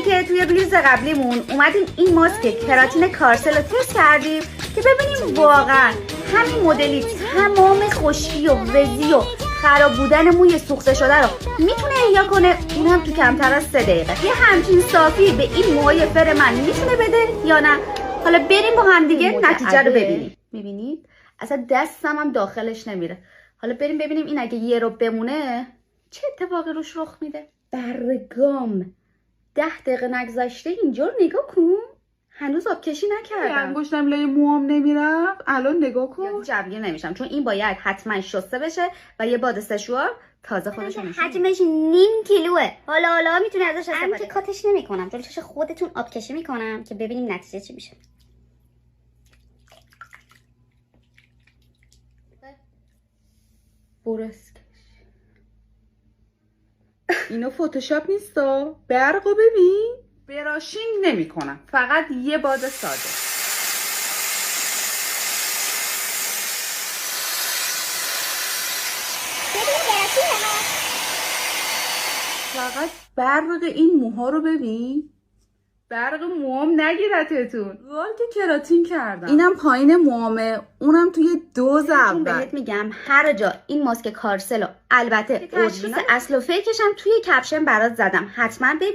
که توی ریلز قبلیمون اومدیم این ماسک کراتین کارسل رو تست کردیم که ببینیم واقعا همین مدلی تمام خشکی و وزی و خراب بودن موی سوخته شده رو میتونه احیا کنه، اونم تو کمتر از 3 دقیقه. یه همچین صافی به این موهای فر من میتونه بده یا نه؟ حالا بریم با هم دیگه نتیجه رو ببینیم. میبینید اصلا دستم هم داخلش نمیره. حالا بریم ببینیم این اگه یه رو بمونه چه اتفاقی روش رخ میده. برگام 10 دقیقه نگذشته اینجا رو نگاه کن، هنوز آب کشی نکردم. انگشتم لای موام نمیرفت، الان نگاه کن. جوگیر نمیشم چون این باید حتما شسته بشه و یه باد سشوار تازه خودش نشه. حجمش 0.5 کیلوه. حالا میتونی ازش استفاده کنی. که کاتش نمیکنم، جلوش خودتون آب کشی میکنم که ببینیم نتیجه چی میشه. برسک اینو فتوشاپ نیستا، برقو ببین. براشینگ نمی کنم، فقط یه باد ساده. فقط برق این موها رو ببین. برق موام نگیرتتون. والت کراتین کردم. اینم پایین موامه، اونم توی دوز اول. بهت میگم هر جا این ماسک کارسل رو البته تشخیص اصل و فیکش هم توی کپشن برات زدم، حتما ببین.